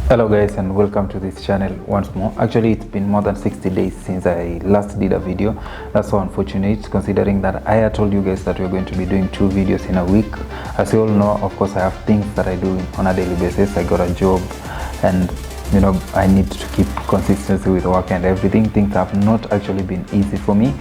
Hello guys, and welcome to this channel once more. Actually, it's been more than 60 days since I last did a video. That's so unfortunate, considering that I had told you guys that we're going to be doing 2 videos in a week. As you all know, of course, I have things that I do on a daily basis. I got a job, and I need to keep consistency with work and everything. Things have not actually been easy for me,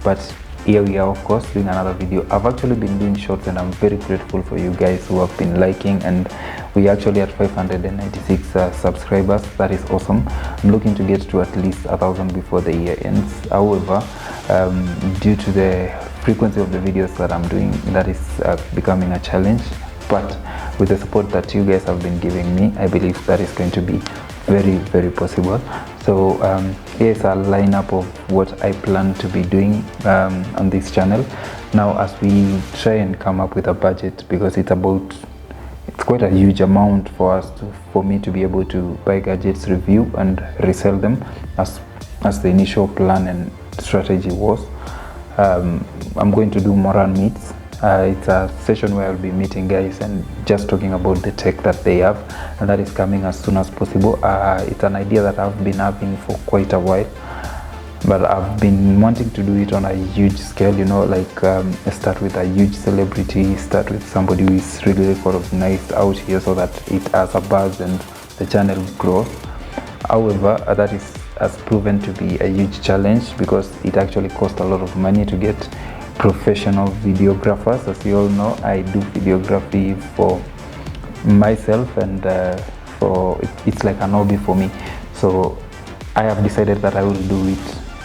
but here we are, of course, doing another video. I've actually been doing shorts, and I'm very grateful for you guys who have been liking, and we actually at 596 subscribers. That is awesome. I'm looking to get to at least 1,000 before the year ends. However, due to the frequency of the videos that I'm doing, that is becoming a challenge, but with the support that you guys have been giving me, I believe that is going to be very possible. So here's a lineup of what I plan to be doing on this channel. Now, as we try and come up with a budget, because it's quite a huge amount for me to be able to buy gadgets, review and resell them as the initial plan and strategy was. I'm going to do Moran Meets. It's a session where I'll be meeting guys and just talking about the tech that they have, and that is coming as soon as possible. It's an idea that I've been having for quite a while, but I've been wanting to do it on a huge scale, start with a huge celebrity, start with somebody who is really recognized out here, so that it has a buzz and the channel grows. However, that has proven to be a huge challenge, because it actually costs a lot of money to get professional videographers. As you all know, I do videography for myself, and it's like an hobby for me. So I have decided that I will do it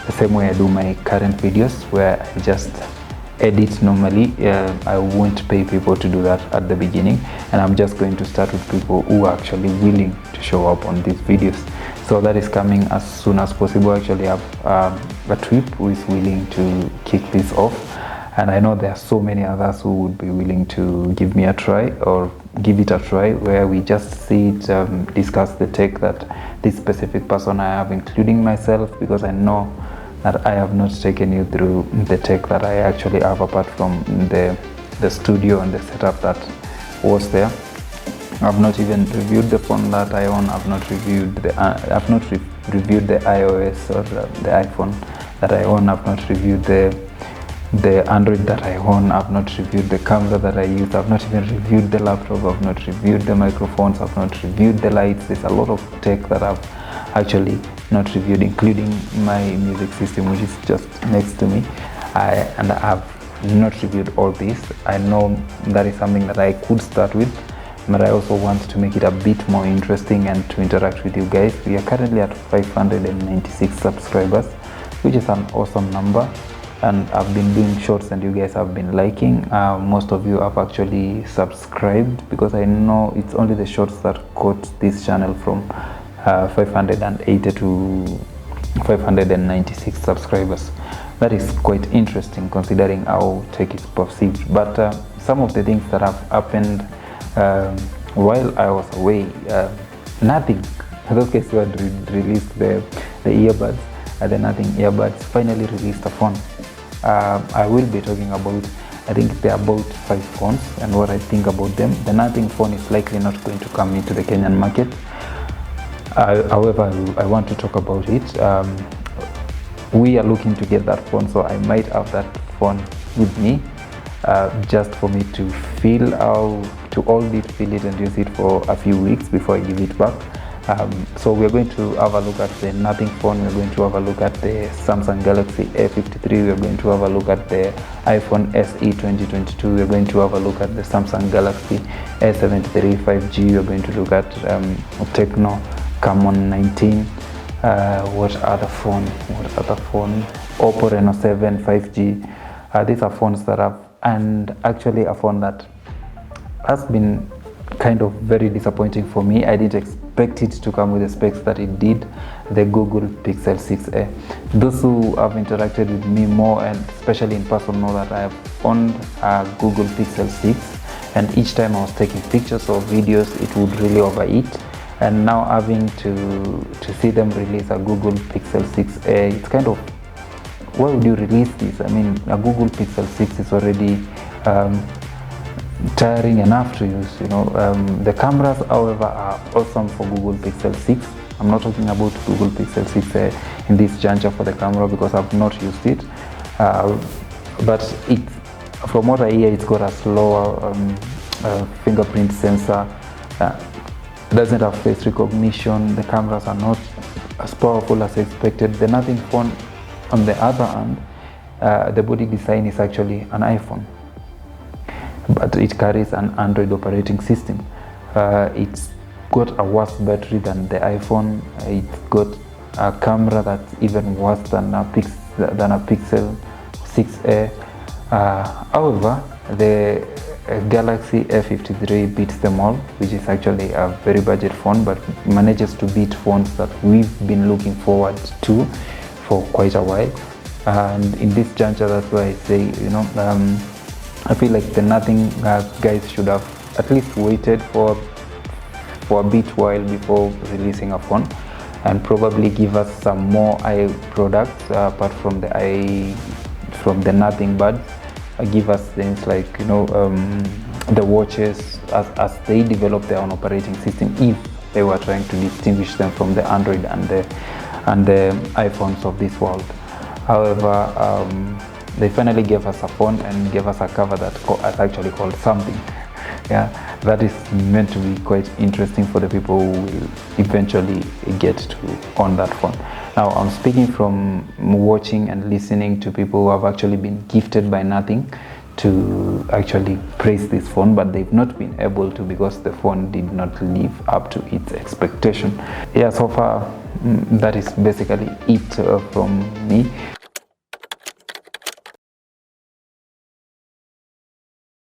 the same way I do my current videos, where I just edit normally. I won't pay people to do that at the beginning, and I'm just going to start with people who are actually willing to show up on these videos. So that is coming as soon as possible. Actually, I have a trip who is willing to kick this off, and I know there are so many others who would be willing to give me a try, or give it a try, where we just sit, discuss the tech that this specific person I have, including myself, because I know that I have not taken you through the tech that I actually have, apart from the studio and the setup that was there. I've not even reviewed the phone that I own. I've not reviewed the iOS or the iPhone that I own. I've not reviewed the Android that I own. I've not reviewed the camera that I use. I've not even reviewed the laptop. I've not reviewed the microphones. I've not reviewed the lights. There's a lot of tech that I've actually not reviewed, including my music system, which is just next to me. I have not reviewed all this. I know that is something that I could start with, but I also want to make it a bit more interesting and to interact with you guys. We are currently at 596 subscribers, which is an awesome number, and I've been doing shorts and you guys have been liking. Most of you have actually subscribed, because I know it's only the shorts that caught this channel from 580 to 596 subscribers. That is quite interesting, considering how tech is perceived. But some of the things that have happened while I was away, Nothing. Those guys who had released the earbuds, the Nothing earbuds, finally released a phone. I will be talking about, I think there are about 5 phones and what I think about them. The Nothing phone is likely not going to come into the Kenyan market. However, I want to talk about it. We are looking to get that phone, so I might have that phone with me, just for me to hold it, feel it and use it for a few weeks before I give it back. So we're going to have a look at the Nothing phone. We're going to have a look at the Samsung Galaxy A53. We're going to have a look at the iPhone SE 2022. We're going to have a look at the Samsung Galaxy A73 5G. We're going to look at Tecno Camon 19. What other phone? Oppo Reno 7 5G. These are phones that have, and actually a phone that has been kind of very disappointing for me. I didn't expect it to come with the specs that it did, the Google Pixel 6a. Those who have interacted with me more, and especially in person, know that I have owned a Google Pixel 6, and each time I was taking pictures or videos, it would really overheat. And now having to see them release a Google Pixel 6a, it's kind of, why would you release this? I mean, a Google Pixel 6 is already tiring enough to use. The cameras, however, are awesome for Google Pixel 6. I'm not talking about Google Pixel 6 in this juncture for the camera because I've not used it, but from what I hear, it's got a slower fingerprint sensor. It doesn't have face recognition. The cameras are not as powerful as expected. The Nothing phone, on the other hand, the body design is actually an iPhone, but it carries an Android operating system. It's got a worse battery than the iPhone. It's got a camera that's even worse than a Pixel 6a. However, the Galaxy S53 beats them all, which is actually a very budget phone, but manages to beat phones that we've been looking forward to for quite a while. And in this juncture, that's why I say, I feel like the Nothing guys should have at least waited for a bit while before releasing a phone, and probably give us some more eye products apart from the Nothing buds. Give us things like the watches as they develop their own operating system, if they were trying to distinguish them from the Android and the iPhones of this world. However, they finally gave us a phone and gave us a cover that's actually called something. Yeah, that is meant to be quite interesting for the people who will eventually get to own that phone. Now, I'm speaking from watching and listening to people who have actually been gifted by Nothing to actually praise this phone, but they've not been able to because the phone did not live up to its expectation. Yeah, so far that is basically it from me.